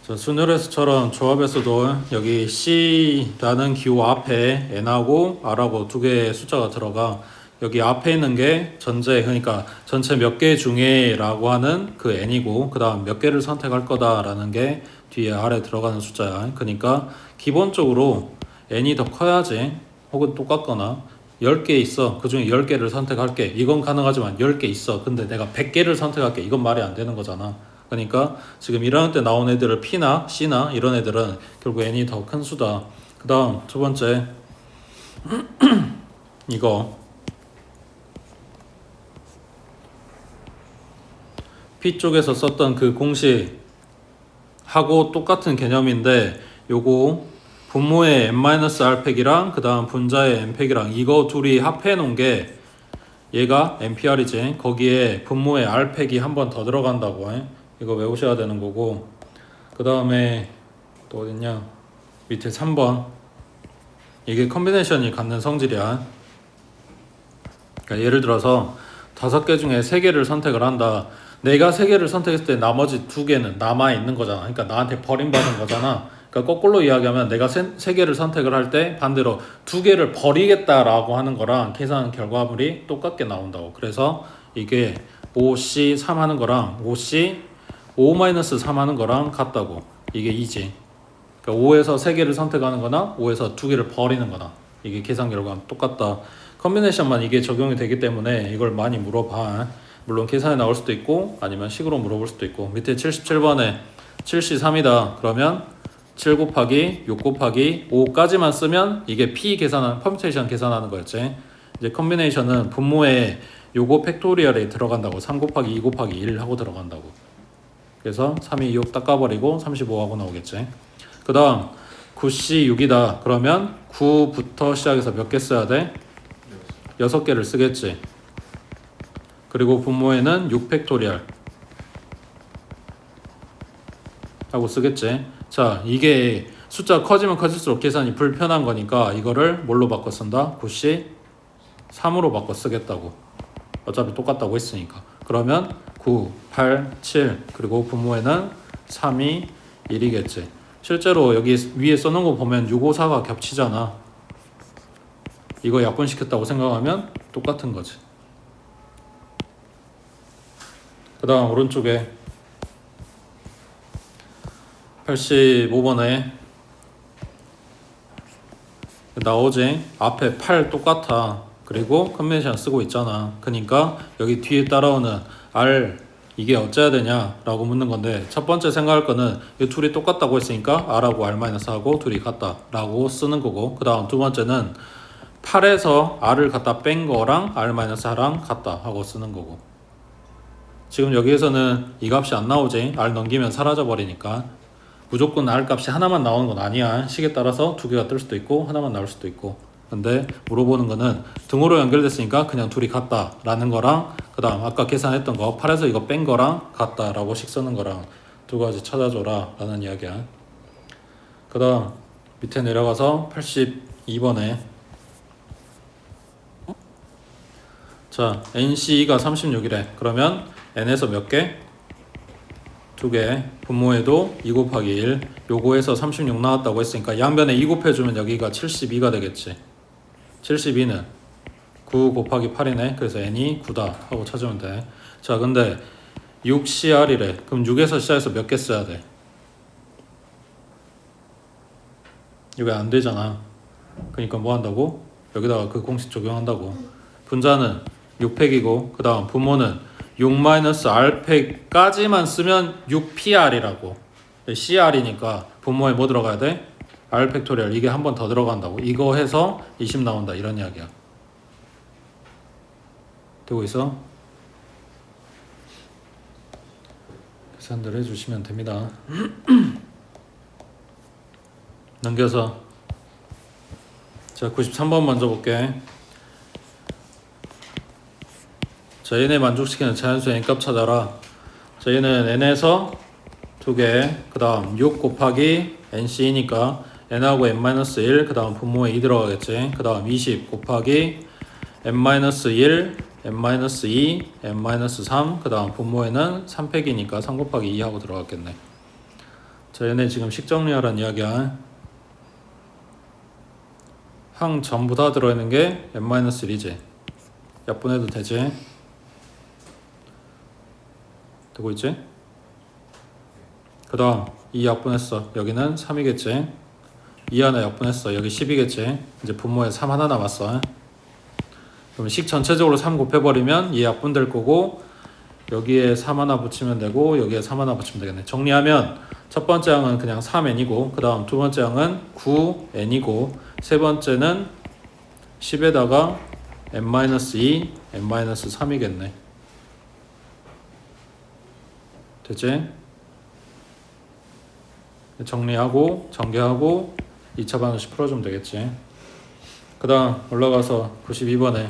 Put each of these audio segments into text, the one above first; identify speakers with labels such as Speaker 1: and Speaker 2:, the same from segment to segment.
Speaker 1: 자, 순열에서처럼 조합에서도 여기 C라는 기호 앞에 N하고 R하고 두 개의 숫자가 들어가. 여기 앞에 있는 게 전체, 그러니까 전체 몇 개 중에 라고 하는 그 N이고, 그 다음 몇 개를 선택할 거다라는 게 뒤에 아래 들어가는 숫자야. 그러니까 기본적으로 N이 더 커야지, 혹은 똑같거나 10개 있어. 그 중에 10개를 선택할게. 이건 가능하지만 10개 있어. 근데 내가 100개를 선택할게. 이건 말이 안 되는 거잖아. 그러니까 지금 1학년 때 나온 애들을 P나 C나 이런 애들은 결국 N이 더 큰 수다. 그 다음 두 번째 이거 P 쪽에서 썼던 그 공식하고 똑같은 개념인데, 요거 분모의 n-r팩이랑 그 다음 분자의 n팩이랑 이거 둘이 합해 놓은 게 얘가 NPR이지. 거기에 분모의 r팩이 한 번 더 들어간다고 해. 이거 외우셔야 되는 거고, 그 다음에 또 어딨냐, 밑에 3번 이게 컨비네이션이 갖는 성질이야. 그러니까 예를 들어서 5개 중에 3개를 선택을 한다. 내가 3개를 선택했을 때 나머지 2개는 남아있는 거잖아. 그러니까 나한테 버림받은 거잖아. 그러니까 거꾸로 이야기하면 내가 3개를 선택을 할 때 반대로 2개를 버리겠다라고 하는 거랑 계산 결과물이 똑같게 나온다고. 그래서 이게 5C3 하는 거랑 5C 5-3 하는 거랑 같다고. 이게 2지. 그러니까 5에서 3개를 선택하는 거나 5에서 2개를 버리는 거나 이게 계산 결과는 똑같다. 컨비네이션만 이게 적용이 되기 때문에 이걸 많이 물어봐. 물론 계산에 나올 수도 있고 아니면 식으로 물어볼 수도 있고. 밑에 77번에 7C3이다 그러면 7 곱하기 6 곱하기 5까지만 쓰면 이게 P 계산하는, 퍼뮤테이션 계산하는 거였지. 이제 컨비네이션은 분모에 요거 팩토리얼에 들어간다고. 3 곱하기 2 곱하기 1 하고 들어간다고. 그래서 3이 6 닦아버리고 35 하고 나오겠지. 그 다음 9C6이다 그러면 9부터 시작해서 몇 개 써야 돼? 6개를 쓰겠지. 그리고 분모에는 6 팩토리얼 하고 쓰겠지. 자, 이게 숫자 커지면 커질수록 계산이 불편한 거니까 이거를 뭘로 바꿔 쓴다? 9C3으로 바꿔 쓰겠다고. 어차피 똑같다고 했으니까. 그러면 9, 8, 7 그리고 분모에는 3이 1이겠지. 실제로 여기 위에 써놓은 거 보면 6, 5, 4가 겹치잖아. 이거 약분시켰다고 생각하면 똑같은 거지. 그 다음 오른쪽에 85번에 나오지. 앞에 8 똑같아. 그리고 컨벤션 쓰고 있잖아. 그러니까 여기 뒤에 따라오는 R 이게 어째야 되냐 라고 묻는 건데, 첫 번째 생각할 거는 이 둘이 똑같다고 했으니까 R하고 R-하고 둘이 같다 라고 쓰는 거고, 그 다음 두 번째는 8에서 R을 갖다 뺀 거랑 R-R랑 같다 하고 쓰는 거고. 지금 여기에서는 이 값이 안 나오지. R 넘기면 사라져 버리니까. 무조건 R 값이 하나만 나오는 건 아니야. 식에 따라서 두 개가 뜰 수도 있고 하나만 나올 수도 있고. 근데 물어보는 거는 등호로 연결됐으니까 그냥 둘이 같다 라는 거랑, 그 다음 아까 계산했던 거 8에서 이거 뺀 거랑 같다 라고 식 쓰는 거랑 두 가지 찾아줘라 라는 이야기야. 그 다음 밑에 내려가서 82번에 자, NC가 36이래. 그러면 N에서 몇 개? 2개. 분모에도 2 곱하기 1. 요거에서 36 나왔다고 했으니까 양변에 2 곱해주면 여기가 72가 되겠지. 72는 9 곱하기 8이네. 그래서 N이 9다 하고 찾으면 돼. 자, 근데 6CR이래. 그럼 6에서 시작해서 몇 개 써야 돼? 이거 안 되잖아. 그러니까 뭐 한다고? 여기다가 그 공식 적용한다고. 분자는 6팩이고 그 다음 분모는 6-R팩까지만 쓰면 6PR이라고. CR이니까 분모에 뭐 들어가야 돼? R팩토리얼. 이게 한 번 더 들어간다고. 이거 해서 20 나온다 이런 이야기야. 되고 있어? 계산들 해주시면 됩니다. 넘겨서 자, 93번 먼저 볼게. 자, 얘네 만족시키는 자연수의 n값 찾아라. 자, 얘는 n에서 2개, 그 다음 6 곱하기 nc니까 n하고 n-1, 그 다음 분모에 2 들어가겠지. 그 다음 20 곱하기 n-1, n-2, n-3, 그 다음 분모에는 3팩이니까 3 곱하기 2 하고 들어갔겠네. 자, 얘네 지금 식 정리하라는 이야기야. 항 전부 다 들어있는 게 n-1이지. 약분해도 되지. 되고 있지? 그 다음 2 약분했어. 여기는 3이겠지. 2 하나 약분했어. 여기 10이겠지. 이제 분모에 3 하나 남았어. 그럼 식 전체적으로 3 곱해버리면 2 약분될 거고, 여기에 3 하나 붙이면 되고, 여기에 3 하나 붙이면 되겠네. 정리하면 첫 번째 항은 그냥 3n이고, 그 다음 두 번째 항은 9n이고, 세 번째는 10에다가 n-2, n-3이겠네. 됐지? 정리하고 전개하고 2차 방정식 풀어주면 되겠지. 그 다음 올라가서 92번에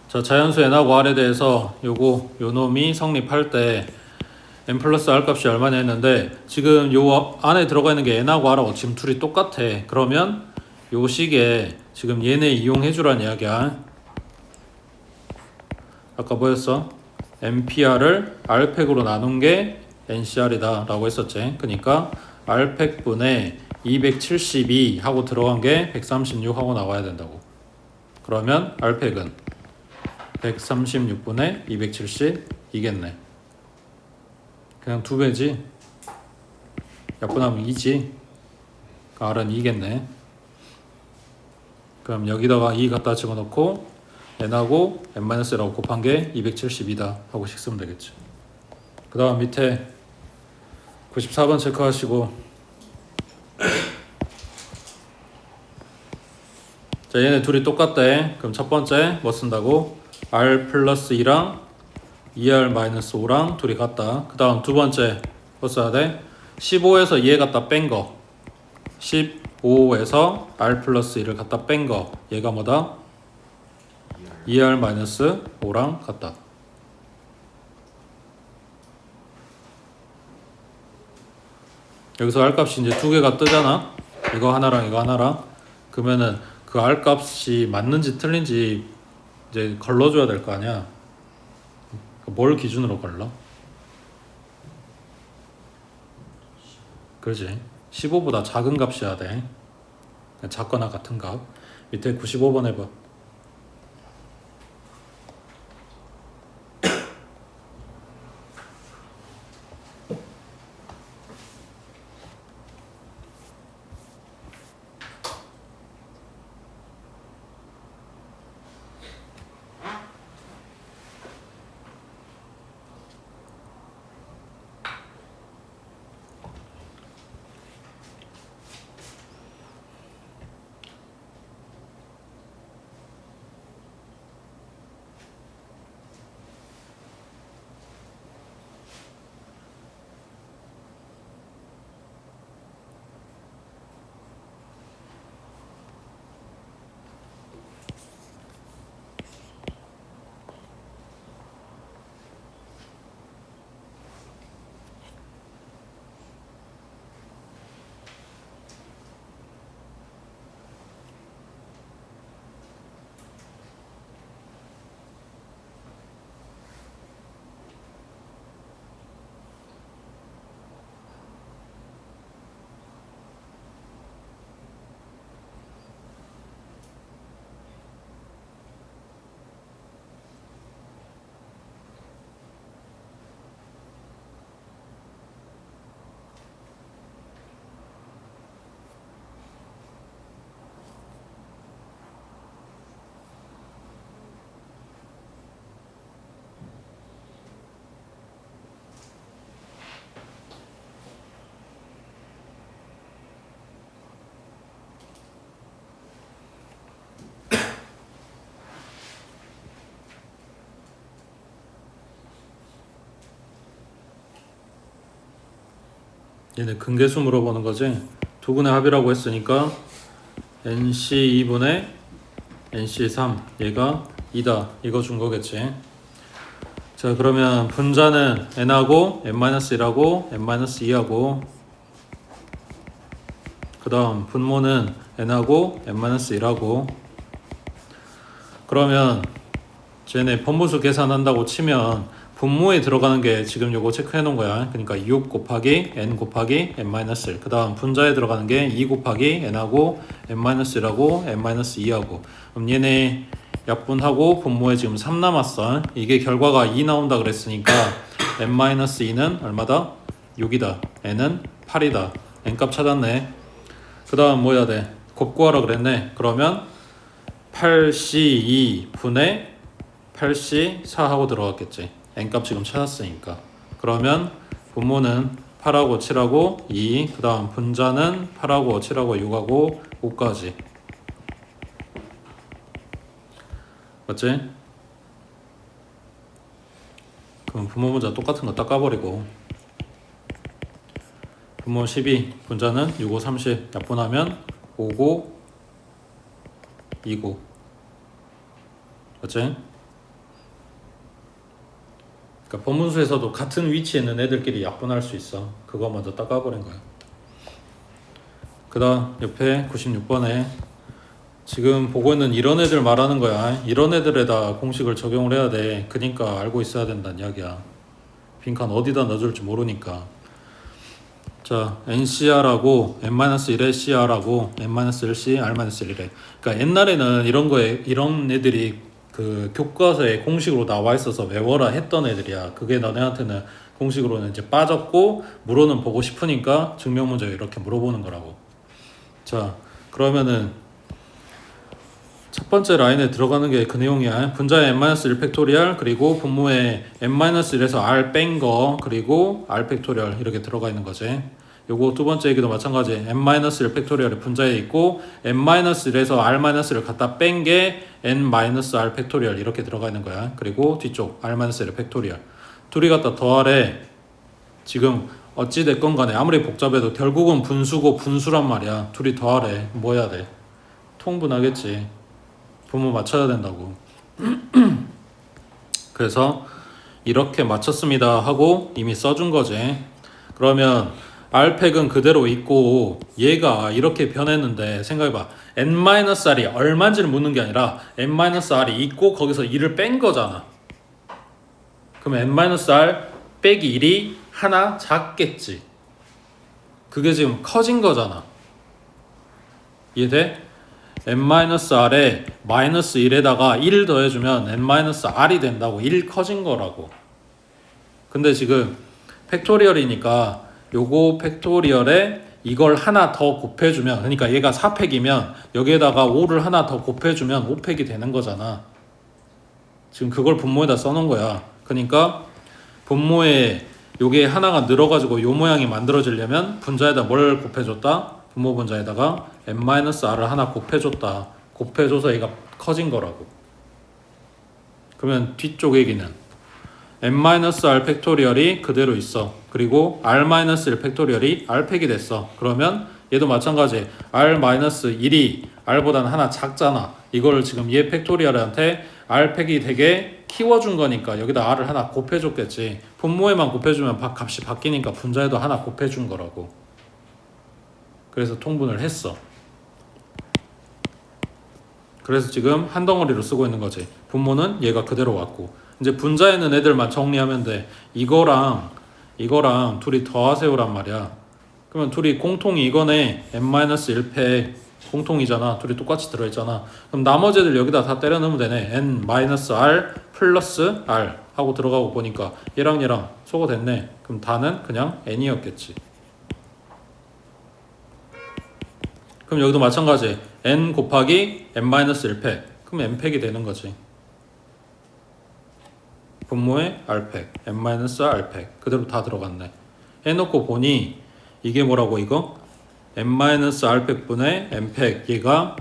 Speaker 1: 자, 자연수 n하고 r에 대해서 요 놈이 성립할 때 n 플러스 r 값이 얼마냐 했는데, 지금 요 안에 들어가 있는 게 n하고 r하고 지금 둘이 똑같아. 그러면 요 식에 지금 얘네 이용해 주란 이야기야. 아까 뭐였어? npr을 r팩으로 나눈 게 ncr이다 라고 했었지. 그러니까 r팩분에 272 하고 들어간 게 136 하고 나와야 된다고. 그러면 r팩은 136분의 272겠네. 그냥 2배지. 약분하면 2지. r은 2겠네. 그럼 여기다가 2 갖다 집어넣고 n하고 n-1라고 곱한 게 272다 하고 식 쓰면 되겠지. 그 다음 밑에 94번 체크하시고, 자, 얘네 둘이 똑같대. 그럼 첫 번째 뭐 쓴다고? r 플러스 2랑 2r 마이너스 5랑 둘이 같다. 그 다음 두 번째 뭐 써야 돼? 15에서 얘 갖다 뺀 거, 15에서 r 플러스 2를 갖다 뺀 거, 얘가 뭐다? 2r 마이너스 5랑 같다. 여기서 R값이 이제 두 개가 뜨잖아. 이거 하나랑 이거 하나랑. 그러면은 그 R값이 맞는지 틀린지 이제 걸러줘야 될 거 아니야. 뭘 기준으로 걸러? 그렇지. 15보다 작은 값이어야 돼. 작거나 같은 값. 밑에 95번 해봐. 얘네 근계수 물어보는 거지. 두 분의 합이라고 했으니까 NC2분의 NC3 얘가 2다 이거 준 거겠지. 자, 그러면 분자는 n하고 n-1하고 n-2하고, 그 다음 분모는 n하고 n-1하고. 그러면 쟤네 분모수 계산한다고 치면 분모에 들어가는 게 지금 요거 체크해 놓은 거야. 그러니까 6 곱하기 n 곱하기 n-1. 그 다음 분자에 들어가는 게 2 곱하기 n하고 n-1하고 n-2하고. 그럼 얘네 약분하고 분모에 지금 3 남았어. 이게 결과가 2 나온다 그랬으니까 n-2는 얼마다? 6이다. n은 8이다. n값 찾았네. 그 다음 뭐 해야 돼? 곱구하라 그랬네. 그러면 8c2 분의 8c4 하고 들어갔겠지. n값 지금 찾았으니까. 그러면 분모는 8하고 7하고 2, 그 다음 분자는 8하고 7하고 6하고 5까지. 맞지? 그럼 분모 분자 똑같은 거 닦아버리고 분모 12, 분자는 6, 5, 30 약분하면 5, 9, 2, 9. 맞지? 그러니까 본문수에서도 같은 위치에 있는 애들끼리 약분할 수 있어. 그거 먼저 닦아버린 거야. 그 다음 옆에 96번에 지금 보고 있는 이런 애들 말하는 거야. 이런 애들에다 공식을 적용을 해야 돼. 그러니까 알고 있어야 된다는 이야기야. 빈칸 어디다 넣어줄지 모르니까. 자, NCR하고 n-1의 CR하고 n-1C, r-1래. 그러니까 옛날에는 이런 거에 이런 애들이 그 교과서에 공식으로 나와 있어서 외워라 했던 애들이야. 그게 너네한테는 공식으로는 이제 빠졌고 물어는 보고 싶으니까 증명 문제 이렇게 물어보는 거라고. 자, 그러면은 첫 번째 라인에 들어가는 게 그 내용이야. 분자의 n-1 팩토리얼 그리고 분모에 n-1에서 r 뺀 거 그리고 r 팩토리얼 이렇게 들어가 있는 거지. 요거 두 번째 얘기도 마찬가지. n-1 팩토리얼이 분자에 있고 n-1에서 r-를 갖다 뺀 게 n-r 팩토리얼 이렇게 들어가 있는 거야. 그리고 뒤쪽 r-1 팩토리얼 둘이 갖다 더하래. 지금 어찌 됐건 간에 아무리 복잡해도 결국은 분수고 분수란 말이야. 둘이 더하래. 뭐 해야 돼? 통분하겠지. 분모 맞춰야 된다고. 그래서 이렇게 맞췄습니다 하고 이미 써준 거지. 그러면 R팩은 그대로 있고 얘가 이렇게 변했는데 생각해봐. n-r이 얼마인지를 묻는 게 아니라 n-r이 있고 거기서 1을 뺀 거잖아. 그럼 n-r 빼기 1이 하나 작겠지. 그게 지금 커진 거잖아. 이해돼? n-r에 마이너스 1에다가 1을 더해주면 n-r이 된다고. 1 커진 거라고. 근데 지금 팩토리얼이니까 요거 팩토리얼에 이걸 하나 더 곱해주면, 그러니까 얘가 4팩이면 여기에다가 5를 하나 더 곱해주면 5팩이 되는 거잖아. 지금 그걸 분모에다 써놓은 거야. 그러니까 분모에 요게 하나가 늘어가지고 요 모양이 만들어지려면 분자에다 뭘 곱해줬다? 분모 분자에다가 n-r을 하나 곱해줬다. 곱해줘서 얘가 커진 거라고. 그러면 뒤쪽 얘기는 n-r 팩토리얼이 그대로 있어. 그리고 r-1 팩토리얼이 r팩이 됐어. 그러면 얘도 마찬가지. r-1이 r보다는 하나 작잖아. 이걸 지금 얘 팩토리얼한테 r팩이 되게 키워준 거니까 여기다 r을 하나 곱해줬겠지. 분모에만 곱해주면 값이 바뀌니까 분자에도 하나 곱해준 거라고. 그래서 통분을 했어. 그래서 지금 한 덩어리로 쓰고 있는 거지. 분모는 얘가 그대로 왔고 이제 분자에 있는 애들만 정리하면 돼. 이거랑 둘이 더하세요란 말이야. 그러면 둘이 공통이 이거네. n-1팩 공통이잖아. 둘이 똑같이 들어있잖아. 그럼 나머지 애들 여기다 다 때려 넣으면 되네. n-r 플러스 r 하고 들어가고 보니까 얘랑 얘랑 소거됐네. 그럼 다는 그냥 n이었겠지. 그럼 여기도 마찬가지. n 곱하기 n-1팩. 그럼 n팩이 되는 거지. 분모에 r팩, n-r팩 그대로 다 들어갔네. 해놓고 보니 이게 뭐라고 이거? n-r팩 분의 n팩 얘가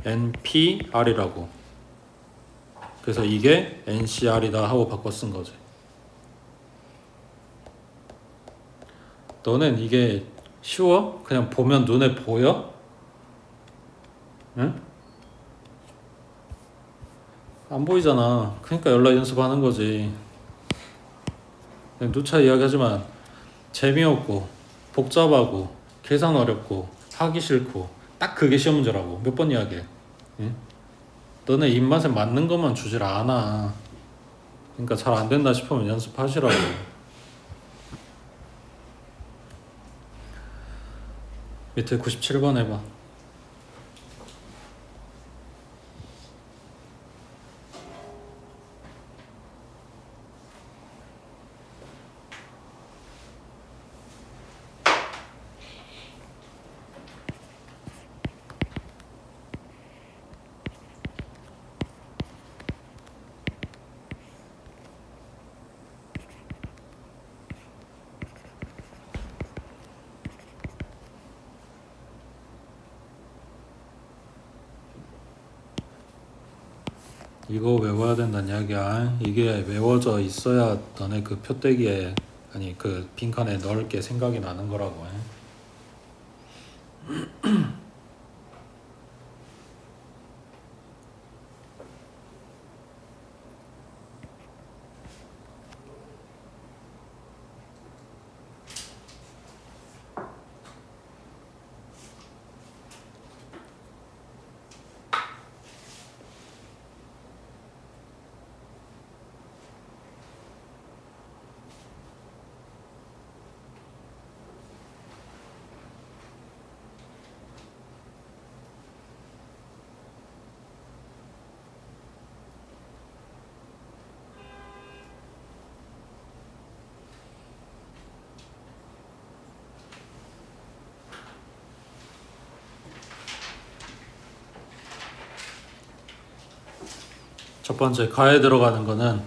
Speaker 1: npr이라고. 그래서 이게 ncr이다 하고 바꿔 쓴 거지. 너넨 이게 쉬워? 그냥 보면 눈에 보여? 응? 안 보이잖아. 그러니까 연락 연습하는 거지. 누차 이야기하지만 재미없고 복잡하고 계산 어렵고 하기 싫고 딱 그게 시험 문제라고. 몇 번 이야기해. 응? 너네 입맛에 맞는 것만 주질 않아. 그러니까 잘 안 된다 싶으면 연습하시라고. 밑에 97번 해봐. 이거 외워야 된다는 이야기야. 이게 외워져 있어야 너네 그 표대기에 아니 그 빈칸에 넣을 게 생각이 나는 거라고. 첫 번째 가에 들어가는 거는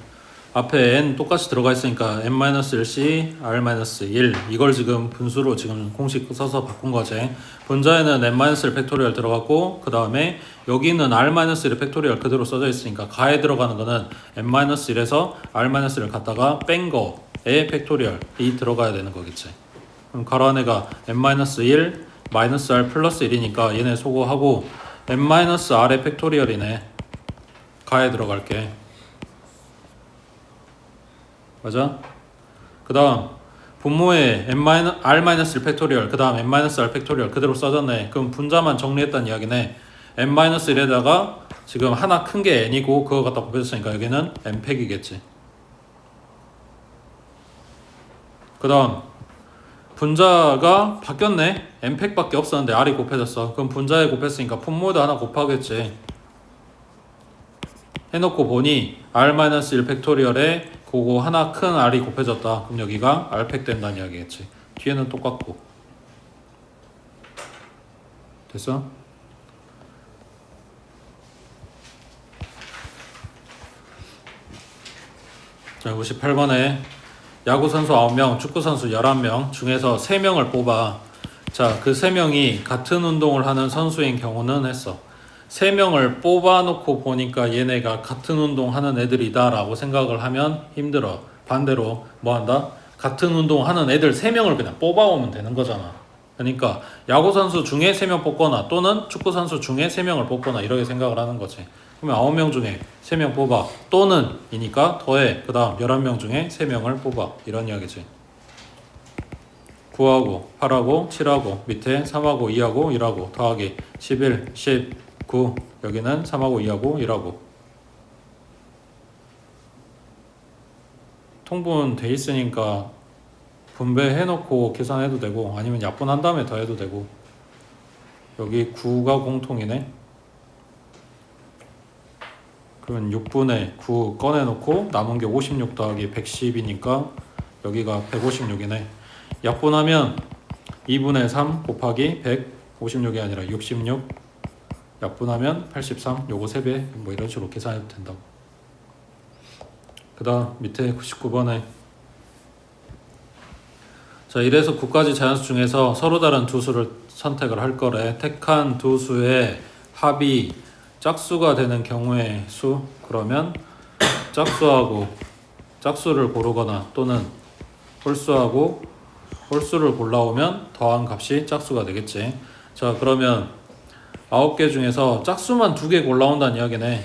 Speaker 1: 앞에 n 똑같이 들어가 있으니까 n-1c r-1 이걸 지금 분수로 지금 공식 써서 바꾼 거지. 분자에는 n-1 팩토리얼 들어갔고 그 다음에 여기 있는 r-1의 팩토리얼 그대로 써져 있으니까 가에 들어가는 거는 n-1에서 r-를 갖다가 뺀 거의 팩토리얼이 들어가야 되는 거겠지. 그럼 가로 안에가 n-1 마이너스 r 플러스 1이니까 얘네 소거하고 n-r의 팩토리얼이네. 가에 들어갈게. 맞아? 그 다음 분모에 r-1 팩토리얼 그 다음 n-r 팩토리얼 그대로 써졌네. 그럼 분자만 정리했다는 이야기네. n-1에다가 지금 하나 큰 게 n이고 그거 갖다 곱해줬으니까 여기는 n팩이겠지. 그 다음 분자가 바뀌었네. n팩밖에 없었는데 r이 곱해졌어. 그럼 분자에 곱했으니까 분모에도 하나 곱하겠지. 해놓고 보니 r-1 팩토리얼에 그거 하나 큰 r이 곱해졌다. 그럼 여기가 r팩 된다는 이야기겠지. 뒤에는 똑같고. 됐어? 자, 58번에 야구 선수 9명, 축구 선수 11명 중에서 3명을 뽑아. 자, 그 3명이 같은 운동을 하는 선수인 경우는 했어. 3명을 뽑아놓고 보니까 얘네가 같은 운동 하는 애들이다 라고 생각을 하면 힘들어. 반대로 뭐 한다? 같은 운동 하는 애들 3명을 그냥 뽑아오면 되는 거잖아. 그러니까 야구선수 중에 3명 뽑거나 또는 축구선수 중에 3명을 뽑거나 이렇게 생각을 하는 거지. 그러면 9명 중에 3명 뽑아 또는 이니까 더해. 그 다음 11명 중에 3명을 뽑아. 이런 이야기지. 9하고 8하고 7하고 밑에 3하고 2하고 1하고 더하기 11, 10 9 여기는 3하고 2하고 1하고 통분 돼 있으니까 분배해 놓고 계산해도 되고 아니면 약분한 다음에 더해도 되고. 여기 9가 공통이네. 그러면 6분의 9 꺼내 놓고 남은 게 56 더하기 110이니까 여기가 156이네. 약분하면 2분의 3 곱하기 156이 아니라 66 약분하면 83 요거 3배 뭐 이런 식으로 계산해도 된다고. 그 다음 밑에 99번에 자 1에서 9까지 자연수 중에서 서로 다른 두 수를 선택을 할 거래. 택한 두 수의 합이 짝수가 되는 경우의 수. 그러면 짝수하고 짝수를 고르거나 또는 홀수하고 홀수를 골라오면 더한 값이 짝수가 되겠지. 자 그러면 9개 중에서 짝수만 2개 골라온다는 이야기네.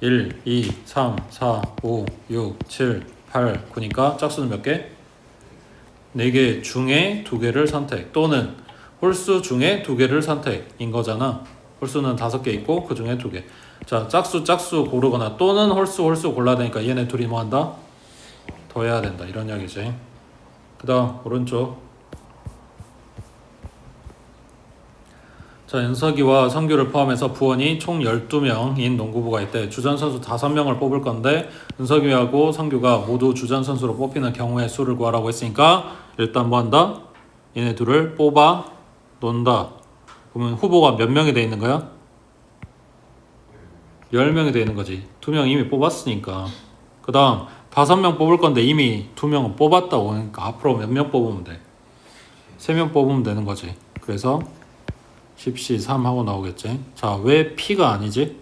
Speaker 1: 1, 2, 3, 4, 5, 6, 7, 8, 9니까 짝수는 몇 개? 4개 중에 2개를 선택 또는 홀수 중에 2개를 선택인 거잖아. 홀수는 5개 있고 그 중에 2개. 자, 짝수 고르거나 또는 홀수 골라야 되니까 얘네 둘이 뭐 한다? 더해야 된다 이런 이야기지. 그 다음 오른쪽. 자, 윤석이와 성규를 포함해서 부원이 총 12명인 농구부가 있대. 주전 선수 5명을 뽑을 건데 윤석이하고 성규가 모두 주전 선수로 뽑히는 경우의 수를 구하라고 했으니까 일단 뭐 한다? 얘네 둘을 뽑아 놓는다. 그러면 후보가 몇 명이 돼 있는 거야? 10명이 돼 있는 거지. 2명 이미 뽑았으니까. 그 다음 5명 뽑을 건데 이미 2명은 뽑았다고. 그러니까 앞으로 몇 명 뽑으면 돼? 3명 뽑으면 되는 거지. 그래서 10시 3 하고 나오겠지. 자, 왜 P가 아니지?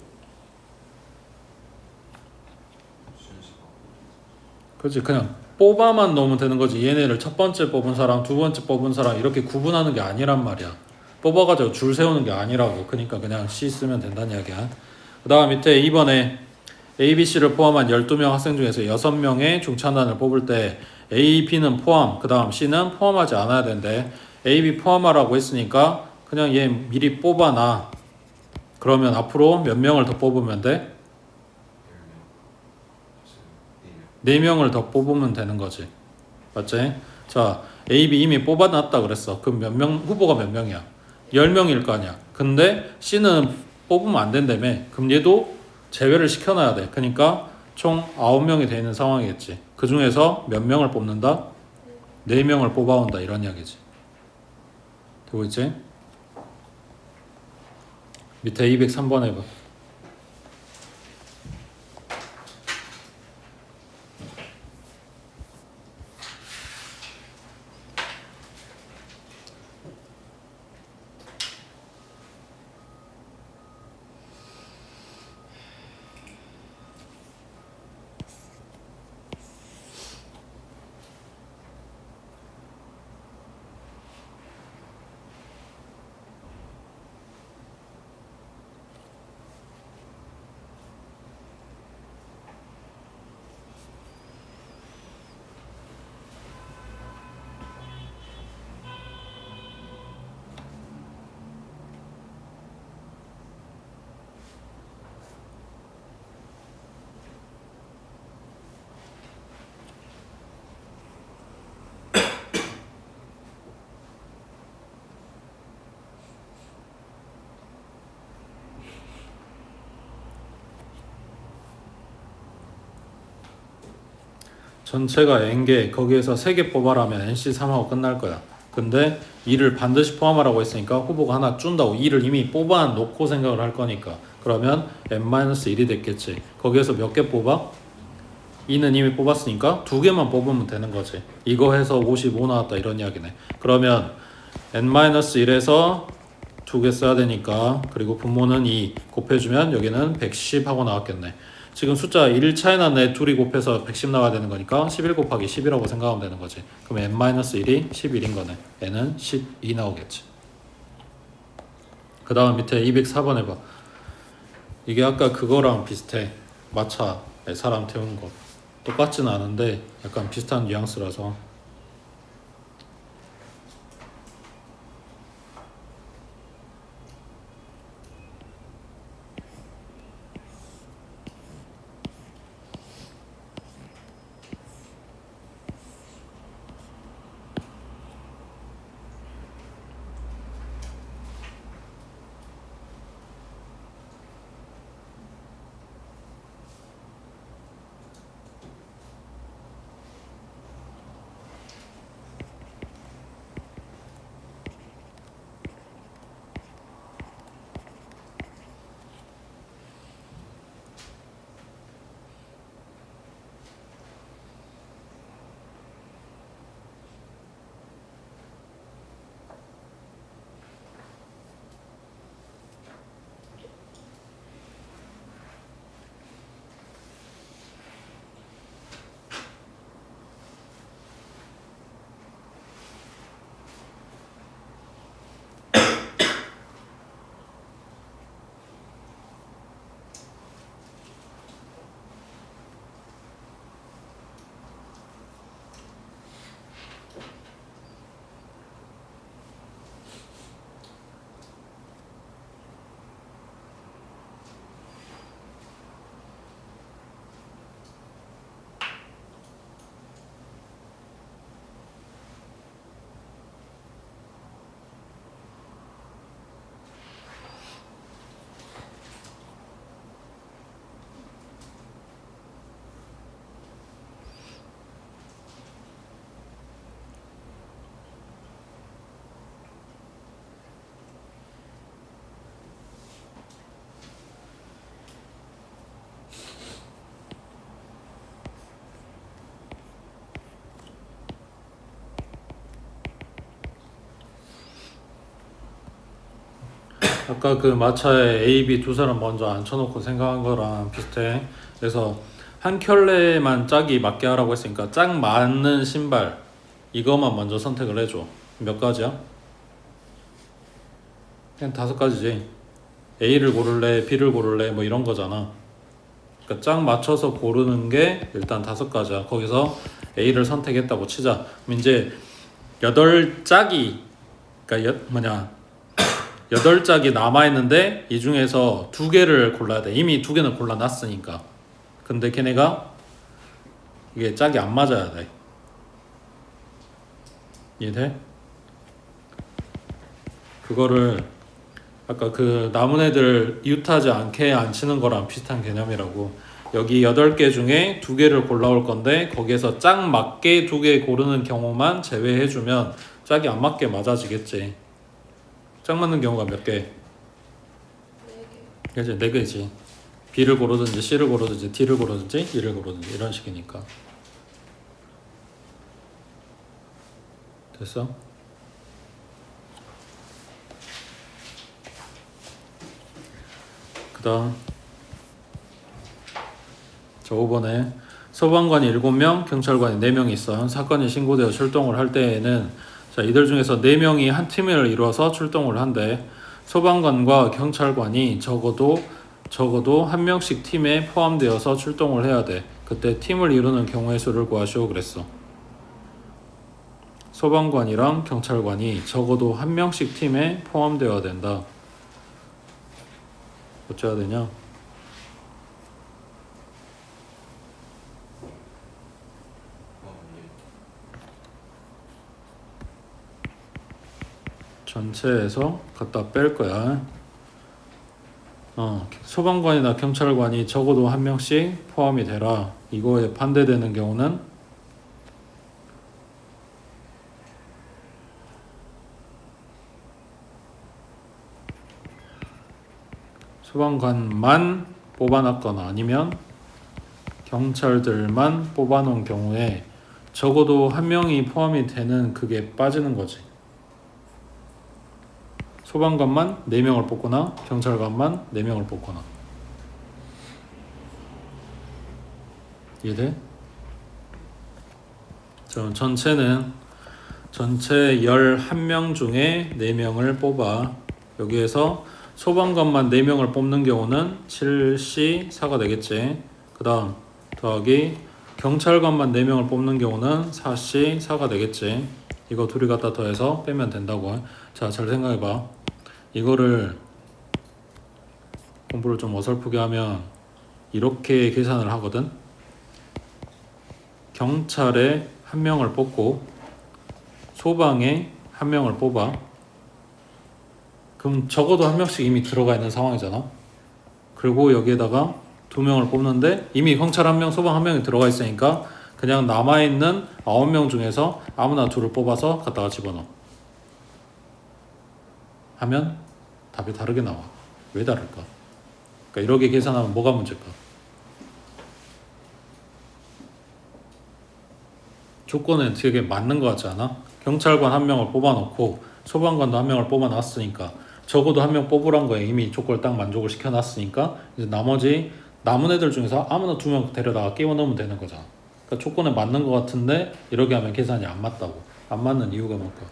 Speaker 1: 그렇지. 그냥 뽑아만 넣으면 되는 거지. 얘네를 첫 번째 뽑은 사람, 두 번째 뽑은 사람 이렇게 구분하는 게 아니란 말이야. 뽑아가지고 줄 세우는 게 아니라고. 그러니까 그냥 C 쓰면 된다는 이야기야. 그 다음 밑에 이번에 A, B, C를 포함한 12명 학생 중에서 6명의 중차단을 뽑을 때 A, B는 포함, 그 다음 C는 포함하지 않아야 되는데 A, B 포함하라고 했으니까 그냥 얘 미리 뽑아놔. 그러면 앞으로 몇 명을 더 뽑으면 돼? 4명을 더 뽑으면 되는 거지. 맞지? 자, A, B 이미 뽑아놨다 그랬어. 그럼 몇 명, 후보가 몇 명이야? 10명일 거 아니야. 근데 C는 뽑으면 안 된다며. 그럼 얘도 제외를 시켜놔야 돼. 그러니까 총 9명이 되는 상황이겠지. 그 중에서 몇 명을 뽑는다? 4명을 뽑아온다. 이런 이야기지. 되고 있지? 밑에 203번 해봐. 전체가 N개, 거기에서 3개 뽑아라면 NC3하고 끝날 거야. 근데 2를 반드시 포함하라고 했으니까 후보가 하나 준다고. 2를 이미 뽑아 놓고 생각을 할 거니까. 그러면 N-1이 됐겠지. 거기에서 몇 개 뽑아? 2는 이미 뽑았으니까 2개만 뽑으면 되는 거지. 이거 해서 55 나왔다 이런 이야기네. 그러면 N-1에서 2개 써야 되니까, 그리고 분모는 2 곱해주면 여기는 110 하고 나왔겠네. 지금 숫자 1 차이 나네. 둘이 곱해서 110 나와야 되는 거니까 11 곱하기 10이라고 생각하면 되는 거지. 그럼 N-1이 11인 거네. N은 12 나오겠지. 그 다음 밑에 204번 해봐. 이게 아까 그거랑 비슷해. 마차에 사람 태우는 거. 똑같진 않은데 약간 비슷한 뉘앙스라서. 아까 그 마차에 A, B 두 사람 먼저 앉혀놓고 생각한 거랑 비슷해. 그래서 한 켤레만 짝이 맞게 하라고 했으니까 짝 맞는 신발 이거만 먼저 선택을 해줘. 몇 가지야? 그냥 5가지지. A를 고를래, B를 고를래 뭐 이런 거잖아. 그러니까 짝 맞춰서 고르는 게 일단 5가지야. 거기서 A를 선택했다고 치자. 그럼 이제 8짝이 그러니까 8짝이 남아있는데 이 중에서 2개를 골라야 돼. 이미 2개는 골라놨으니까. 근데 걔네가 이게 짝이 안 맞아야 돼. 이해돼? 그거를 아까 그 남은 애들 이웃하지 않게 앉히는 거랑 비슷한 개념이라고. 여기 8개 중에 2개를 골라올 건데 거기에서 짝 맞게 2개 고르는 경우만 제외해주면 짝이 안 맞게 맞아지겠지. 짝 맞는 경우가 몇 개? 4개. 그치, 4개지. B를 고르든지 C를 고르든지 D를 고르든지 E를 고르든지 이런 식이니까. 됐어? 그 다음 저 5번에 소방관이 7명, 경찰관이 4명이 있어. 사건이 신고되어 출동을 할 때에는 자, 이들 중에서 4명이 한 팀을 이루어서 출동을 한대. 소방관과 경찰관이 적어도 한 명씩 팀에 포함되어서 출동을 해야 돼. 그때 팀을 이루는 경우의 수를 구하시오 그랬어. 소방관이랑 경찰관이 적어도 한 명씩 팀에 포함되어야 된다. 어째야 되냐? 전체에서 갖다 뺄 거야. 소방관이나 경찰관이 적어도 한 명씩 포함이 되라. 이거에 반대되는 경우는 소방관만 뽑아놨거나 아니면 경찰들만 뽑아놓은 경우에 적어도 한 명이 포함이 되는 그게 빠지는 거지. 소방관만 4명을 뽑거나 경찰관만 4명을 뽑거나. 이해돼? 전체 11명 중에 4명을 뽑아. 여기에서 소방관만 4명을 뽑는 경우는 7C4가 되겠지. 그 다음 더하기 경찰관만 4명을 뽑는 경우는 4C4가 되겠지. 이거 둘이 갖다 더해서 빼면 된다고. 자, 잘 생각해봐. 이거를 공부를 좀 어설프게 하면 이렇게 계산을 하거든. 경찰에 1명을 뽑고 소방에 1명을 뽑아. 그럼 적어도 1명씩 이미 들어가 있는 상황이잖아. 그리고 여기에다가 2명을 뽑는데 이미 경찰 1명, 소방 1명이 들어가 있으니까 그냥 남아있는 9명 중에서 아무나 2를 뽑아서 갖다가 집어넣어. 하면 답이 다르게 나와. 왜 다를까? 그러니까 이렇게 계산하면 뭐가 문제일까? 조건은 되게 맞는 것 같지 않아? 경찰관 1명을 뽑아놓고 소방관도 1명을 뽑아놨으니까 적어도 1명 뽑으란 거에 이미 조건을 딱 만족을 시켜놨으니까 이제 나머지 남은 애들 중에서 아무나 2명 데려다가 끼워 넣으면 되는 거잖아. 그러니까 조건에 맞는 것 같은데 이렇게 하면 계산이 안 맞다고. 안 맞는 이유가 뭘까?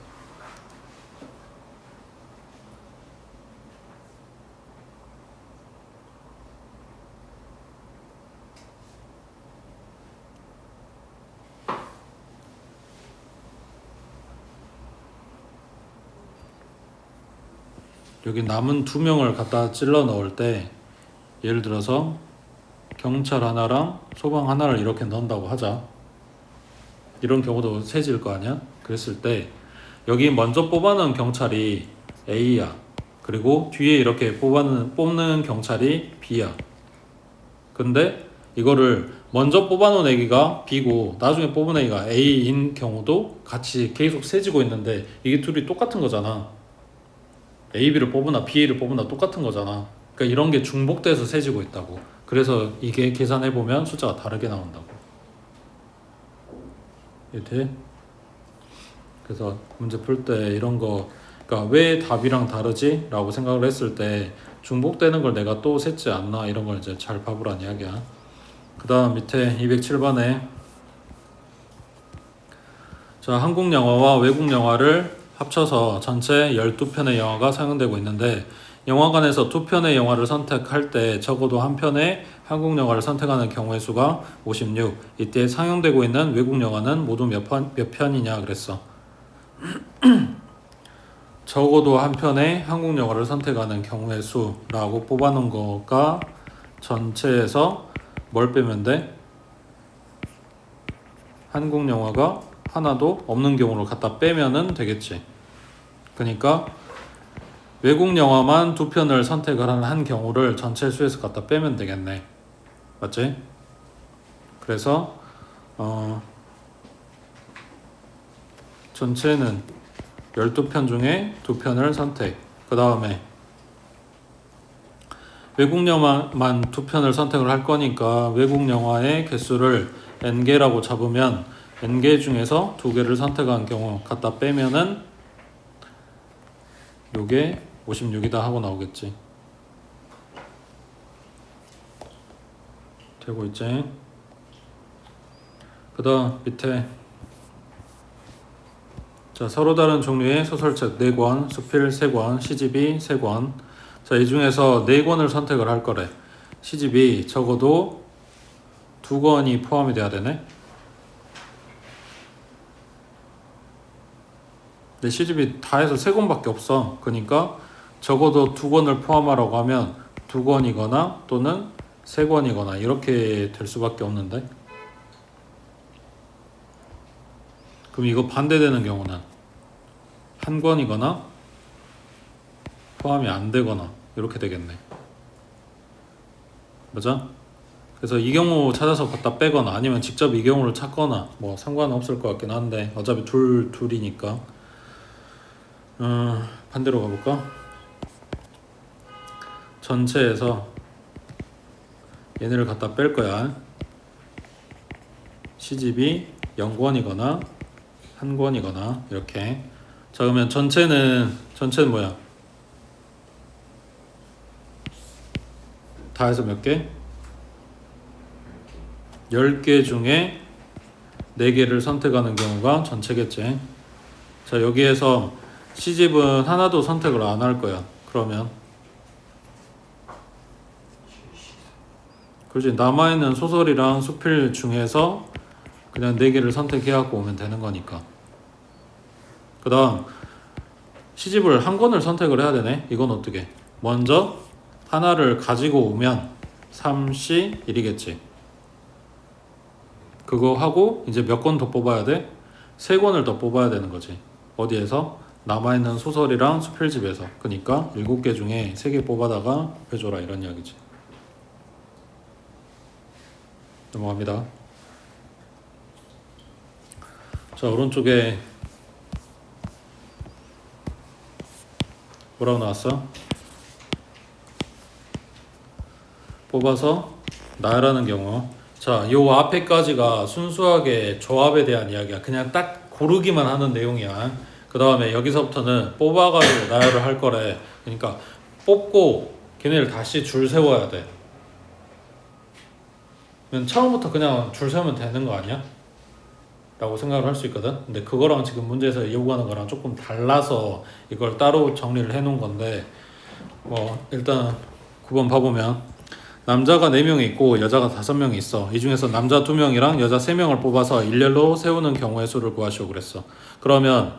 Speaker 1: 여기 남은 2명을 갖다 찔러 넣을 때 예를 들어서 경찰 하나랑 소방 하나를 이렇게 넣는다고 하자. 이런 경우도 세질 거 아니야? 그랬을 때 여기 먼저 뽑아놓은 경찰이 A야. 그리고 뒤에 이렇게 뽑는 경찰이 B야. 근데 이거를 먼저 뽑아놓은 애기가 B고 나중에 뽑은 애기가 A인 경우도 같이 계속 세지고 있는데 이게 둘이 똑같은 거잖아. A, B를 뽑으나 B, A를 뽑으나 똑같은 거잖아. 그러니까 이런 게 중복돼서 세지고 있다고. 그래서 이게 계산해보면 숫자가 다르게 나온다고. 이해돼? 그래서 문제 풀 때 이런 거, 그러니까 그러니까 왜 답이랑 다르지? 라고 생각을 했을 때 중복되는 걸 내가 또 셌지 않나 이런 걸 이제 잘 봐보란 이야기야. 그 다음 밑에 207번에 자, 한국 영화와 외국 영화를 합쳐서 전체 12편의 영화가 상영되고 있는데 영화관에서 2편의 영화를 선택할 때 적어도 한 편의 한국 영화를 선택하는 경우의 수가 56. 이때 상영되고 있는 외국 영화는 모두 몇 편이냐 그랬어. 적어도 한 편의 한국 영화를 선택하는 경우의 수라고 뽑아놓은 거가 전체에서 뭘 빼면 돼? 한국 영화가 하나도 없는 경우를 갖다 빼면은 되겠지. 그러니까 외국 영화만 2편을 선택을 하는 한 경우를 전체 수에서 갖다 빼면 되겠네. 맞지? 그래서 전체는 12편 중에 2편을 선택. 그 다음에 외국 영화만 2편을 선택을 할 거니까 외국 영화의 개수를 n개라고 잡으면 n개 중에서 2개를 선택한 경우 갖다 빼면은 요게 56이다 하고 나오겠지. 되고 있지. 그 다음 밑에 자, 서로 다른 종류의 소설책 4권, 수필 3권, 시집이 3권. 자, 이 중에서 4권을 선택을 할 거래. 시집이 적어도 2권이 포함이 돼야 되네. 근데 시집이 다 해서 3권밖에 없어. 그러니까 적어도 2권을 포함하라고 하면 2권이거나 또는 3권이거나 이렇게 될 수밖에 없는데. 그럼 이거 반대되는 경우는 한 권이거나 포함이 안 되거나 이렇게 되겠네. 맞아? 그래서 이 경우 찾아서 갖다 빼거나 아니면 직접 이 경우를 찾거나 뭐 상관은 없을 것 같긴 한데 어차피 둘이니까 반대로 가볼까? 전체에서 얘네를 갖다 뺄 거야. 시집이 0권이거나 한 권이거나 이렇게. 자, 그러면 전체는 뭐야? 다 해서 몇 개? 10개 중에 4개를 선택하는 경우가 전체겠지. 자, 여기에서 시집은 하나도 선택을 안 할 거야. 그러면 그렇지. 남아있는 소설이랑 수필 중에서 그냥 4개를 선택해갖고 오면 되는 거니까. 그 다음 시집을 한 권을 선택을 해야 되네. 이건 어떻게? 먼저 하나를 가지고 오면 3시 1이겠지. 그거 하고 이제 몇 권 더 뽑아야 돼? 3권을 더 뽑아야 되는 거지. 어디에서? 남아있는 소설이랑 수필집에서. 그러니까 7개 중에 3개 뽑아다가 해줘라 이런 이야기지. 넘어갑니다. 자, 오른쪽에 뭐라고 나왔어? 뽑아서 나열하는 경우. 자, 요 앞에까지가 순수하게 조합에 대한 이야기야. 그냥 딱 고르기만 하는 내용이야. 그 다음에 여기서부터는 뽑아가지고 나열을 할 거래. 그러니까 뽑고 걔네를 다시 줄 세워야 돼. 처음부터 그냥 줄 세우면 되는 거 아니야? 라고 생각을 할 수 있거든. 근데 그거랑 지금 문제에서 요구하는 거랑 조금 달라서 이걸 따로 정리를 해 놓은 건데, 뭐 일단 9번 봐보면 남자가 4명이 있고 여자가 5명이 있어. 이 중에서 남자 2명이랑 여자 3명을 뽑아서 일렬로 세우는 경우의 수를 구하시오 그랬어. 그러면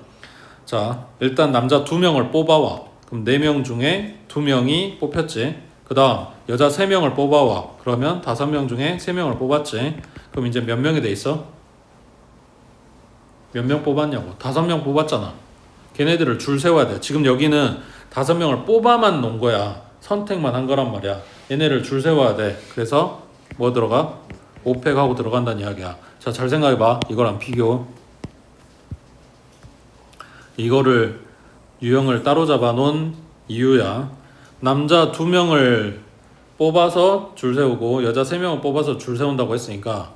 Speaker 1: 자, 일단 남자 2명을 뽑아와. 그럼 4명 중에 2명이 뽑혔지. 그 다음 여자 3명을 뽑아와. 그러면 5명 중에 3명을 뽑았지. 그럼 이제 몇 명이 돼 있어? 몇 명 뽑았냐고. 5명 뽑았잖아. 걔네들을 줄 세워야 돼. 지금 여기는 5명을 뽑아만 놓은 거야. 선택만 한 거란 말이야. 얘네를 줄 세워야 돼. 그래서 뭐 들어가? 5팩하고 들어간다는 이야기야. 자, 잘 생각해봐. 이거랑 비교. 이거를 유형을 따로 잡아 놓은 이유야. 남자 2명을 뽑아서 줄 세우고 여자 3명을 뽑아서 줄 세운다고 했으니까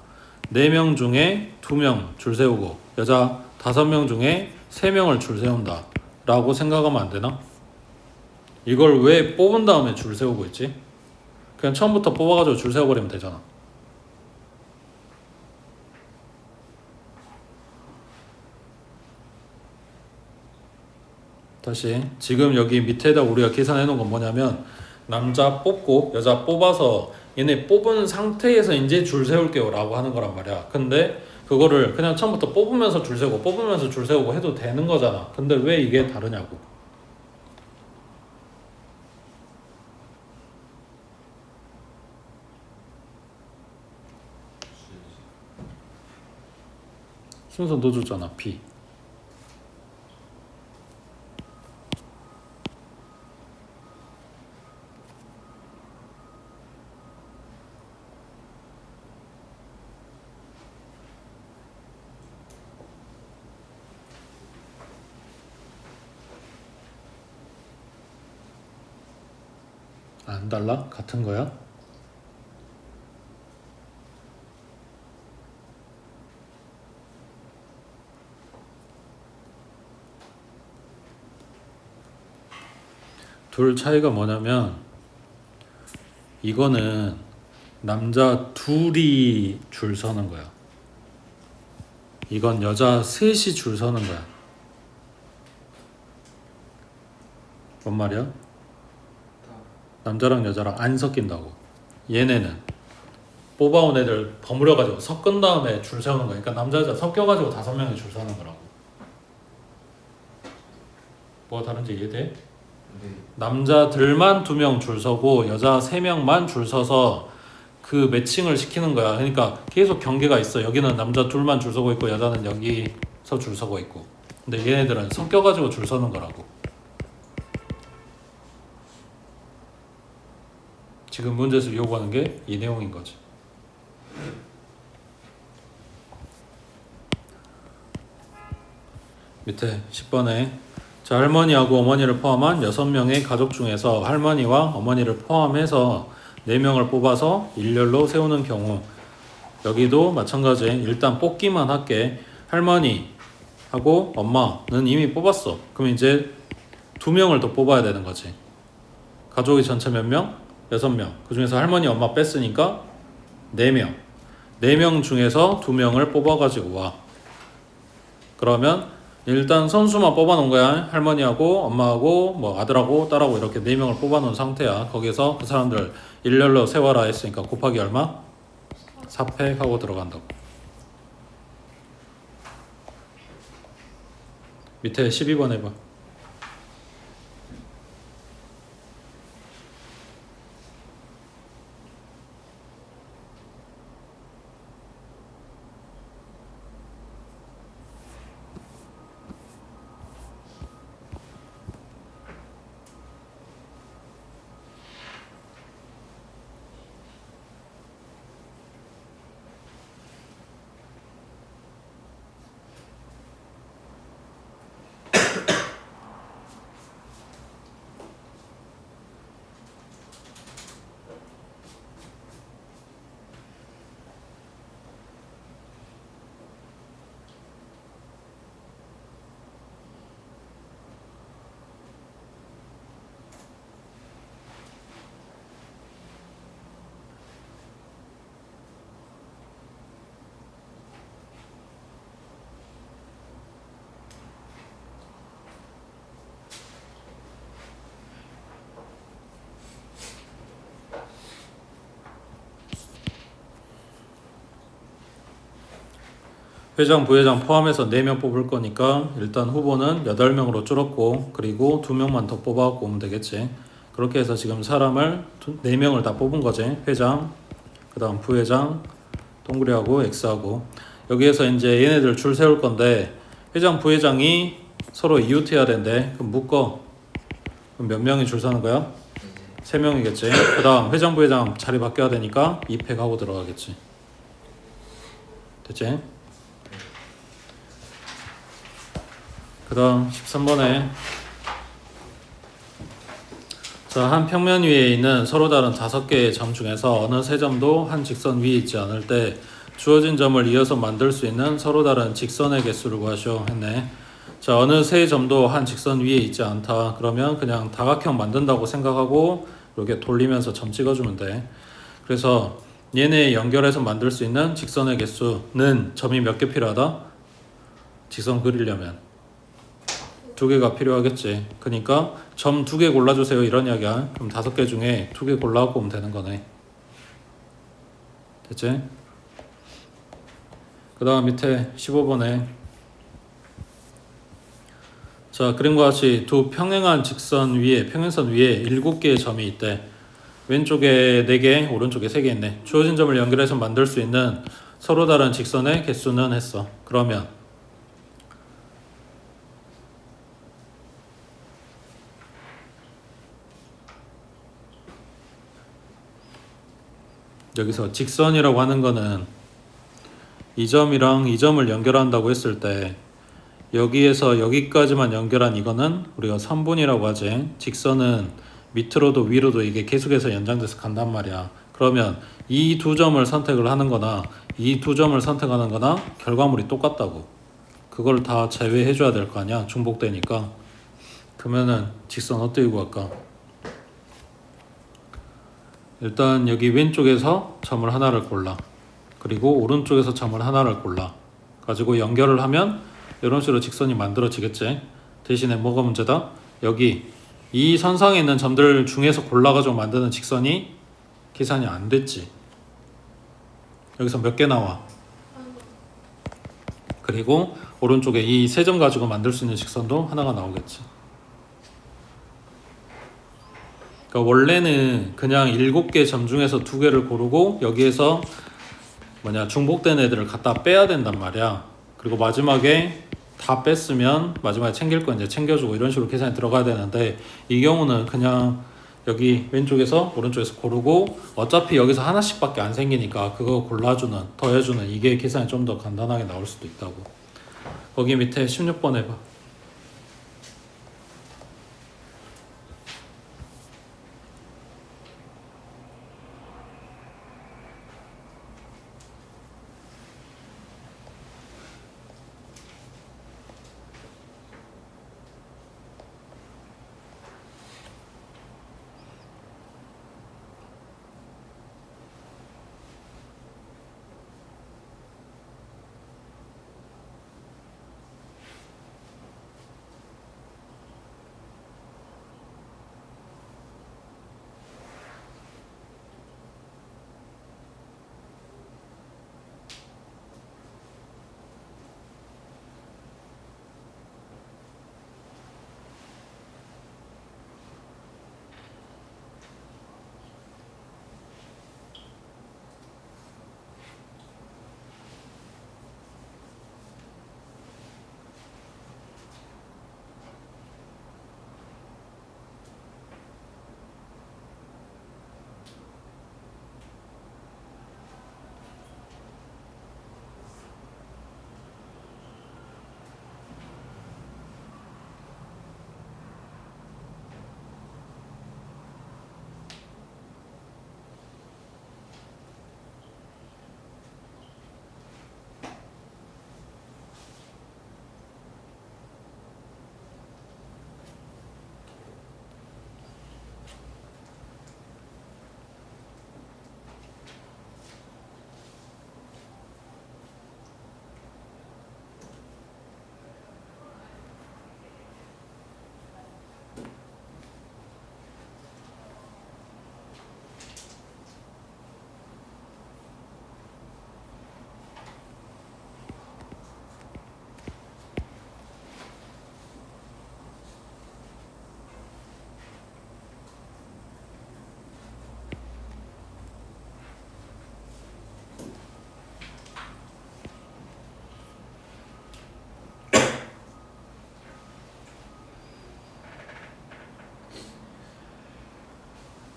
Speaker 1: 4명 중에 2명 줄 세우고 여자 5명 중에 3명을 줄 세운다 라고 생각하면 안 되나? 이걸 왜 뽑은 다음에 줄 세우고 있지? 그냥 처음부터 뽑아가지고 줄 세워버리면 되잖아. 다시 지금 여기 밑에다 우리가 계산해 놓은 건 뭐냐면 남자 뽑고 여자 뽑아서 얘네 뽑은 상태에서 이제 줄 세울게요 라고 하는 거란 말이야. 근데 그거를 그냥 처음부터 뽑으면서 줄 세우고 뽑으면서 줄 세우고 해도 되는 거잖아. 근데 왜 이게 다르냐고. 순서 넣어줬잖아. B. 안 달라? 같은 거야? 둘 차이가 뭐냐면 이거는 남자 둘이 줄 서는 거야. 이건 여자 셋이 줄 서는 거야. 뭔 말이야? 남자랑 여자랑 안 섞인다고. 얘네는 뽑아온 애들 버무려가지고 섞은 다음에 줄 세우는 거야. 그러니까 남자 여자 섞여가지고 5명이 줄 서는 거라고. 뭐가 다른지 이해돼?
Speaker 2: 네.
Speaker 1: 남자들만 2명 줄 서고 여자 3명만 줄 서서 그 매칭을 시키는 거야. 그러니까 계속 경계가 있어. 여기는 남자 둘만 줄 서고 있고 여자는 여기서 줄 서고 있고. 근데 얘네들은 섞여가지고 줄 서는 거라고. 지금 문제에서 요구하는 게 이 내용인 거지. 밑에 10번에 자, 할머니하고 어머니를 포함한 6명의 가족 중에서 할머니와 어머니를 포함해서 4명을 뽑아서 일렬로 세우는 경우 여기도 마찬가지. 일단 뽑기만 할게. 할머니하고 엄마는 이미 뽑았어. 그럼 이제 2명을 더 뽑아야 되는 거지. 가족이 전체 몇 명? 6명. 그 중에서 할머니 엄마 뺐으니까 4명. 4명 중에서 2명을 뽑아가지고 와. 그러면 일단 선수만 뽑아놓은 거야. 할머니하고 엄마하고 뭐 아들하고 딸하고 이렇게 4명을 뽑아놓은 상태야. 거기서 그 사람들 일렬로 세워라 했으니까 곱하기 얼마? 4팩 하고 들어간다고. 밑에 12번 해봐. 회장, 부회장 포함해서 4명 뽑을 거니까 일단 후보는 8명으로 줄었고 그리고 2명만 더 뽑아갖고 오면 되겠지. 그렇게 해서 지금 사람을 4명을 다 뽑은 거지. 회장, 그 다음 부회장, 동그리하고 X하고. 여기에서 이제 얘네들 줄 세울 건데 회장, 부회장이 서로 이웃해야 된대. 그럼 묶어. 그럼 몇 명이 줄 서는 거야? 3명이겠지. 그 다음 회장, 부회장 자리 바뀌어야 되니까 2팩 하고 들어가겠지. 됐지? 그 다음 13번에 자, 한 평면 위에 있는 서로 다른 5개의 점 중에서 어느 3점도 한 직선 위에 있지 않을 때 주어진 점을 이어서 만들 수 있는 서로 다른 직선의 개수를 구하시오 했네. 자, 어느 세 점도 한 직선 위에 있지 않다. 그러면 그냥 다각형 만든다고 생각하고 이렇게 돌리면서 점 찍어주면 돼. 그래서 얘네 연결해서 만들 수 있는 직선의 개수는 점이 몇 개 필요하다? 직선 그리려면 2개가 필요하겠지. 그러니까 점 2개 골라주세요 이런 이야기야. 그럼 5개 중에 2개 골라갖고 오면 되는 거네. 됐지? 그 다음 밑에 15번에 자, 그림과 같이 두 평행한 직선 위에 평행선 위에 7개의 점이 있대. 왼쪽에 4개, 오른쪽에 3개 있네. 주어진 점을 연결해서 만들 수 있는 서로 다른 직선의 개수는 했어. 그러면 여기서 직선이라고 하는 거는 이 점이랑 이 점을 연결한다고 했을 때 여기에서 여기까지만 연결한 이거는 우리가 3분이라고 하지. 직선은 밑으로도 위로도 이게 계속해서 연장돼서 간단 말이야. 그러면 이 두 점을 선택을 하는 거나 이 두 점을 선택하는 거나 결과물이 똑같다고. 그걸 다 제외해 줘야 될 거 아니야. 중복되니까. 그러면은 직선 어떻게 구할까? 일단 여기 왼쪽에서 점을 하나를 골라. 그리고 오른쪽에서 점을 하나를 골라. 가지고 연결을 하면 이런 식으로 직선이 만들어지겠지. 대신에 뭐가 문제다? 여기 이 선상에 있는 점들 중에서 골라가지고 만드는 직선이 계산이 안 됐지. 여기서 몇 개 나와? 그리고 오른쪽에 이 세 점 가지고 만들 수 있는 직선도 하나가 나오겠지. 그러니까 원래는 그냥 7개 점 중에서 2개를 고르고 여기에서 중복된 애들을 갖다 빼야 된단 말이야. 그리고 마지막에 다 뺐으면 마지막에 챙길 거 이제 챙겨주고 이런 식으로 계산이 들어가야 되는데 이 경우는 그냥 여기 왼쪽에서 오른쪽에서 고르고 어차피 여기서 하나씩밖에 안 생기니까 그거 골라주는 더해주는 이게 계산이 좀 더 간단하게 나올 수도 있다고. 거기 밑에 16번 해봐.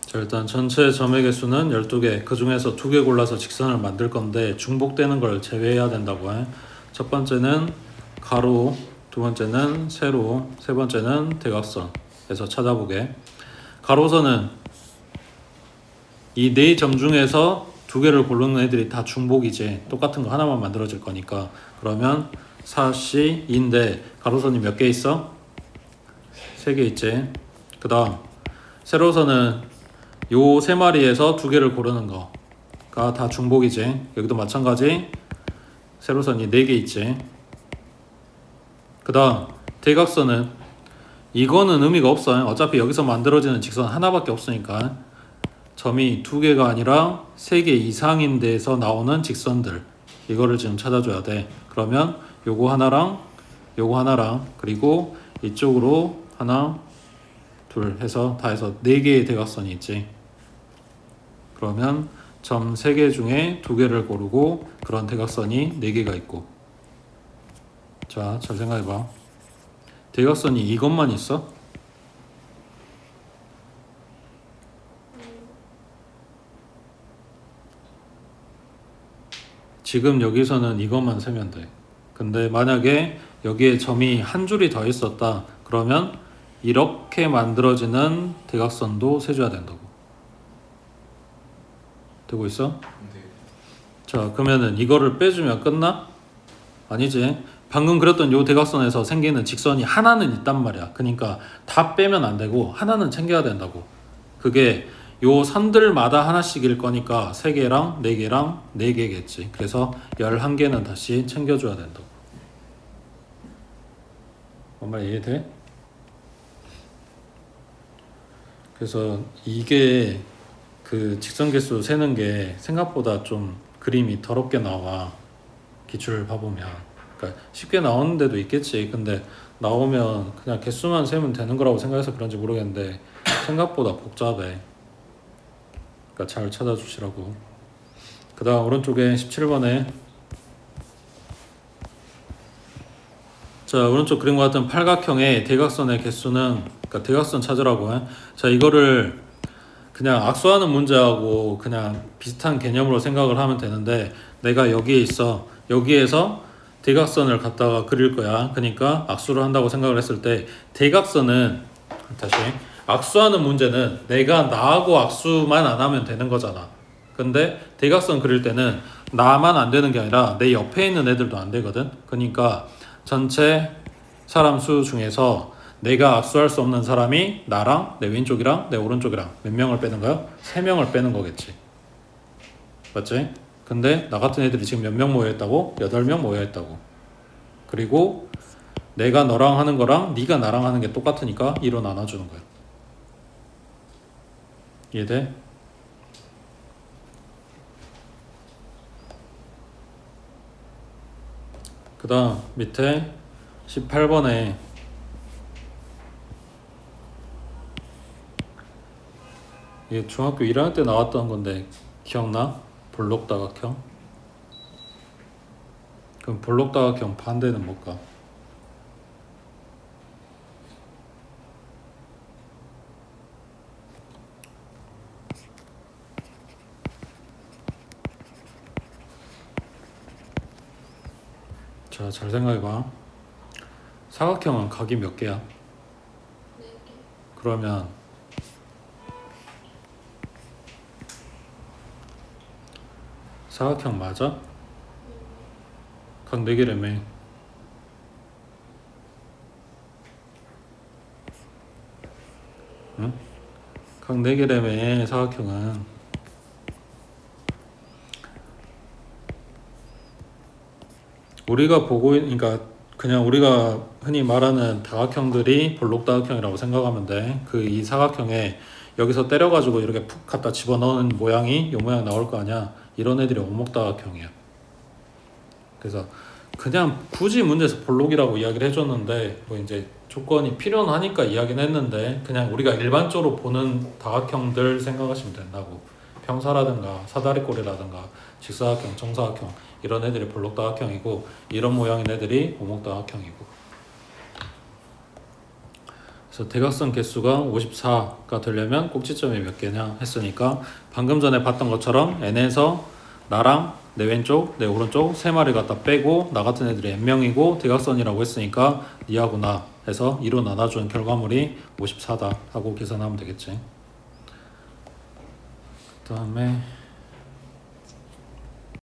Speaker 1: 자, 일단 전체 점의 개수는 12개. 그 중에서 2개 골라서 직선을 만들 건데 중복되는 걸 제외해야 된다고 해. 첫 번째는 가로, 두 번째는 세로, 세 번째는 대각선에서 찾아보게. 가로선은 이 4점 중에서 2개를 고르는 애들이 다 중복이지. 똑같은 거 하나만 만들어질 거니까. 그러면 4C 2인데 가로선이 몇 개 있어? 3개 있지. 그 다음 세로선은 요 3마리에서 2개를 고르는 거가 다 중복이지. 여기도 마찬가지 세로선이 4개 있지. 그 다음 대각선은 이거는 의미가 없어. 어차피 여기서 만들어지는 직선 하나밖에 없으니까 점이 2개가 아니라 3개 이상인 데서 나오는 직선들 이거를 지금 찾아줘야 돼. 그러면 요거 하나랑 그리고 이쪽으로 하나 둘 해서 다 해서 4개의 대각선이 있지. 그러면 점 3개 중에 2개를 고르고 그런 대각선이 4개가 있고. 자, 잘 생각해봐. 대각선이 이것만 있어? 지금 여기서는 이것만 세면 돼. 근데 만약에 여기에 점이 한 줄이 더 있었다. 그러면 이렇게 만들어지는 대각선도 세줘야 된다고. 되고 있어?
Speaker 2: 네.
Speaker 1: 자, 그러면은 이거를 빼주면 끝나? 아니지. 방금 그렸던 요 대각선에서 생기는 직선이 하나는 있단 말이야. 그러니까 다 빼면 안 되고 하나는 챙겨야 된다고. 그게 요 선들마다 하나씩일 거니까 3개랑 4개랑 4개겠지. 그래서 11개는 다시 챙겨줘야 된다고. 뭔 말 이해돼? 그래서 이게 그 직선 개수 세는 게 생각보다 좀 그림이 더럽게 나와. 기출 봐보면. 그러니까 쉽게 나오는 데도 있겠지. 근데 나오면 그냥 개수만 세면 되는 거라고 생각해서 그런지 모르겠는데 생각보다 복잡해. 그러니까 잘 찾아주시라고. 그 다음 오른쪽에 17번에 자, 오른쪽 그림과 같은 팔각형의 대각선의 개수는, 그러니까 대각선 찾으라고 해. 자, 이거를 그냥 악수하는 문제하고 그냥 비슷한 개념으로 생각을 하면 되는데 내가 여기에 있어. 여기에서 대각선을 갖다가 그릴 거야. 그러니까 악수를 한다고 생각을 했을 때 대각선은 다시 악수하는 문제는 내가 나하고 악수만 안 하면 되는 거잖아. 근데 대각선 그릴 때는 나만 안 되는 게 아니라 내 옆에 있는 애들도 안 되거든. 그러니까 전체 사람 수 중에서 내가 악수할 수 없는 사람이 나랑 내 왼쪽이랑 내 오른쪽이랑 몇 명을 빼는 거야? 3명을 빼는 거겠지. 맞지? 근데 나 같은 애들이 지금 몇 명 모여있다고? 8명 모여있다고. 그리고 내가 너랑 하는 거랑 네가 나랑 하는 게 똑같으니까 2로 나눠주는 거야. 이해돼? 그 다음 밑에 18번에 이게 중학교 1학년 때 나왔던 건데 기억나? 볼록다각형? 그럼 볼록다각형 반대는 뭘까? 자, 잘 생각해봐. 사각형은 각이 몇 개야?
Speaker 3: 4개.
Speaker 1: 그러면 사각형 맞아? 각 4개라며. 응? 각 4개라며 사각형은. 우리가 보고 그러니까 그냥 우리가 흔히 말하는 다각형들이 볼록다각형이라고 생각하면 돼. 그 이 사각형에 여기서 때려가지고 이렇게 푹 갖다 집어넣은 모양이 이 모양 나올 거 아니야. 이런 애들이 오목다각형이야. 그래서 그냥 굳이 문제에서 볼록이라고 이야기를 해줬는데 뭐 이제 조건이 필요는 하니까 이야기는 했는데 그냥 우리가 일반적으로 보는 다각형들 생각하시면 된다고. 평사라든가 사다리꼴이라든가 직사각형, 정사각형 이런 애들이 볼록다각형이고 이런 모양인 애들이 오목다각형이고. 그래서 대각선 개수가 54가 되려면 꼭지점이 몇 개냐 했으니까 방금 전에 봤던 것처럼 n에서 나랑 내 왼쪽, 내 오른쪽 3마리 갖다 빼고 나 같은 애들이 n명이고 대각선이라고 했으니까 니하고 나 해서 2로 나눠준 결과물이 54다 하고 계산하면 되겠지. 그 다음에